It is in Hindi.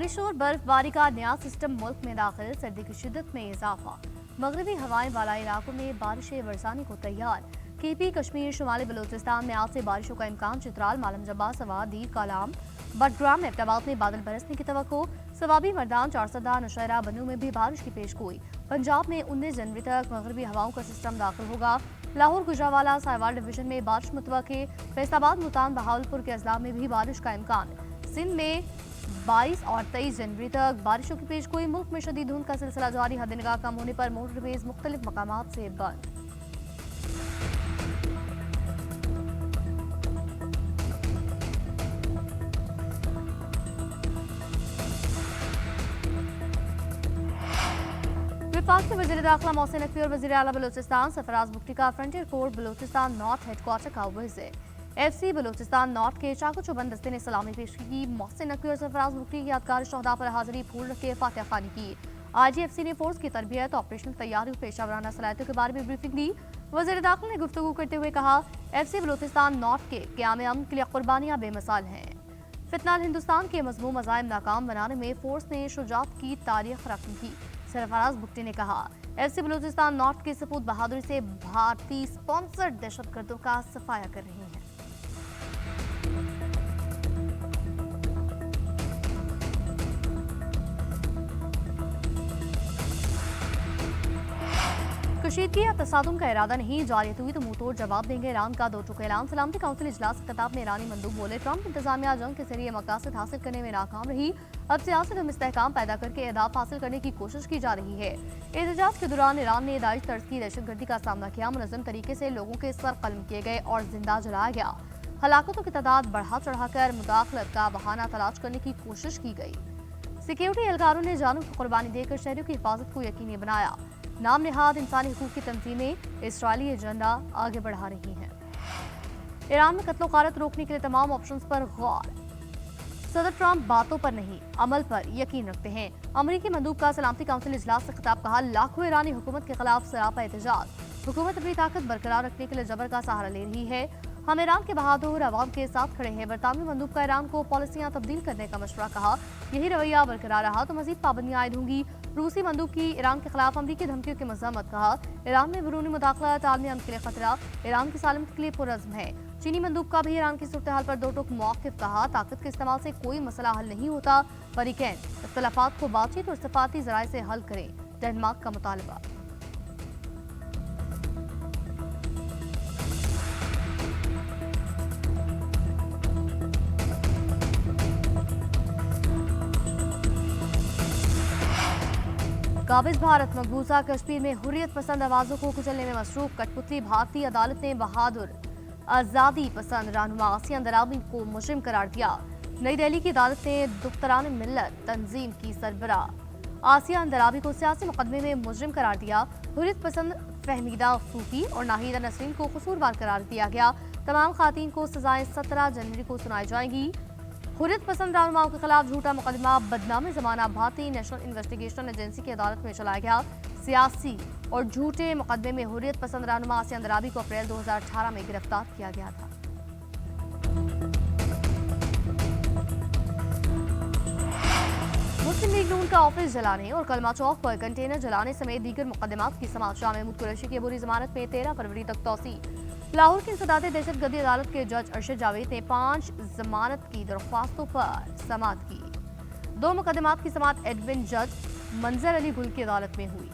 बारिश और बर्फबारी का नया सिस्टम मुल्क में दाखिल, सर्दी की शिद्दत में इजाफा। मगरबी हवाएं बालाई इलाकों में बारिशें बरसाने को तैयार। केपी, कश्मीर, शुमाली बलूचिस्तान में आज से बारिशों का इम्कान। चित्राल, मालम जब्बा, सवात, दीर, कालाम, बटग्राम, एबटाबाद में बादल बरसने की तवक्को। सवाबी, मर्दान, चारसदा, नौशहरा, बनू में भी बारिश की पेशगोई। पंजाब में 19 जनवरी तक मगरबी हवाओं का सिस्टम दाखिल होगा। लाहौर, गुजरावाला, साहिवाल डिवीजन में बारिश मुतवक्के। फैसलाबाद, मुल्तान, बहावलपुर के अजला में भी बारिश का इम्कान। सिंध में 22 और 23 जनवरी तक बारिशों की पेशगोई। मुल्क में शदीद धुंध का सिलसिला जारी। हद निगाह कम होने पर मोटरवेज मुख्तलिफ मकामात से बंद। विफाक के वज़ीर दाखिला मोहसिन नकवी और वज़ीर आला बलूचिस्तान सरफराज बुगटी का frontier court Balochistan north headquarter का विजिट। FC बलूचिस्तान नॉर्थ के चाको चौबंद दस्ते ने सलामी पेश की। मोहसिन नकवी और सरफराज बुगटी की यादगार शोहदा पर हाजिरी फूल रखे फातिहा खानी की। IGFC ने फोर्स की तरबियत, ऑपरेशनल तैयारी और पेशावराना सलाहियतों के बारे में ब्रीफिंग दी। वज़ीर दाखिला ने गुफ्तगू करते हुए कहा, FC बलूचिस्तान नॉर्थ के क़याम अमन के लिए कुर्बानियां बेमिसाल हैं। फितनाल हिंदुस्तान के मज़मूम अज़ाइम नाकाम बनाने में फोर्स ने शुजाअत की तारीख रकम की। सरफराज बुगटी ने कहा, FC बलूचिस्तान नॉर्थ के सपूत बहादुरी से भारतीय स्पॉन्सर्ड दहशतगर्दों का सफाया कर रही हैं। कशीदगी या तसादुम का इरादा नहीं, जारियत हुई तो मुंहतोड़ जवाब देंगे। ईरान का दो टुकड़ा ऐलान। सलामती काउंसिल इजलास के खिताब में ईरानी मंदूब बोले, ट्रंप इंतजामिया जंग के जरिए मकासद हासिल करने में नाकाम रही। अब सियासत में इस्तेहकाम पैदा करके अहदाफ हासिल करने की कोशिश की जा रही है। एहतजाज के दौरान ईरान ने दाइश तर्ज की दहशतगर्दी का सामना किया। मुनज़्ज़म तरीके से लोगों के सर कलम किए गए और जिंदा जलाया गया। हलाकतों की तादाद बढ़ा चढ़ाकर मुदाखलत का बहाना तलाश करने की कोशिश की गई। सिक्योरिटी एहलकारों ने जानों की कुर्बानी देकर शहरियों की हिफाजत को यकीनी बनाया। नाम निहाद इंसानी हुकूक की तंजीमें इस्राएली एजेंडा आगे बढ़ा रही हैं। ईरान में कत्ल गारत रोकने के लिए तमाम ऑप्शंस पर गौर। सदर ट्रंप बातों पर नहीं, अमल पर यकीन रखते हैं। अमरीकी मंदूब का सलामती काउंसिल इजलास से खिताब। कहा, लाखों ईरानी हुकूमत के खिलाफ सरापा एहतजाज। हुकूमत अपनी ताकत बरकरार रखने के लिए जबर का सहारा ले रही है। हम ईरान के बहादुर अवाम के साथ खड़े हैं। बरतानवी मंदूब का ईरान को पॉलिसियां तब्दील करने का मशवरा। कहा, यही रवैया बरकरार रहा तो मजीद पाबंदियां आयद होंगी। रूसी मंदूब की ईरान के खिलाफ अमरीकी धमकियों की मजम्मत। कहा, ईरान में बैरूनी मुदाखलत आलमी अमन के लिए खतरा। ईरान की सालमत के लिए पुरअज़्म है। चीनी मंदूब का भी ईरान की सूरत हाल पर दो टुक मौक़िफ़। कहा, ताकत के इस्तेमाल से कोई मसला हल नहीं होता। फरीकैन इख्तलाफात को बातचीत और सफारती ज़राए से हल करें, डेनमार्क का मुतालबा। काबिज भारत मकबूजा कश्मीर में हुर्रियत पसंद आवाजों को कुचलने में मसरूफ। कठपुतली भारतीय अदालत ने बहादुर आज़ादी पसंद रहनुमा आसिया अंदराबी को मुजरिम करार दिया। नई दिल्ली की अदालत ने दुख्तरान मिल्लत तंजीम की सरबराह आसिया अंदराबी को सियासी मुकदमे में मुजरिम करार दिया। हुर्रियत पसंद फहमीदा सूफी और नाहिदा नसरीन को कसूरवार करार दिया गया। तमाम खातीन को सजाएं 17 जनवरी को सुनाई जाएंगी। हुर्रियत पसंद रहनुमाओं के खिलाफ झूठा मुकदमा बदनामी जमाना भारतीय नेशनल इन्वेस्टिगेशन एजेंसी की अदालत में चलाया गया। सियासी और झूठे मुकदमे में हुर्रियत पसंद रहनुमा आसिया अंदराबी को अप्रैल 2018 में गिरफ्तार किया गया था। मुस्लिम लीग नून का ऑफिस जलाने और कलमा चौक पर कंटेनर जलाने समेत दीगर मुकदमात की समाअत। शाह महमूद कुरैशी की अबूरी जमानत में 13 फरवरी तक तौसी। लाहौर की इंसदाद दहशतगर्दी अदालत के जज अरशद जावेद ने 5 जमानत की दरख्वास्तों पर समाअत की। 2 मुकदमात की समाअत एडमिन जज मंजर अली गुल की अदालत में हुई।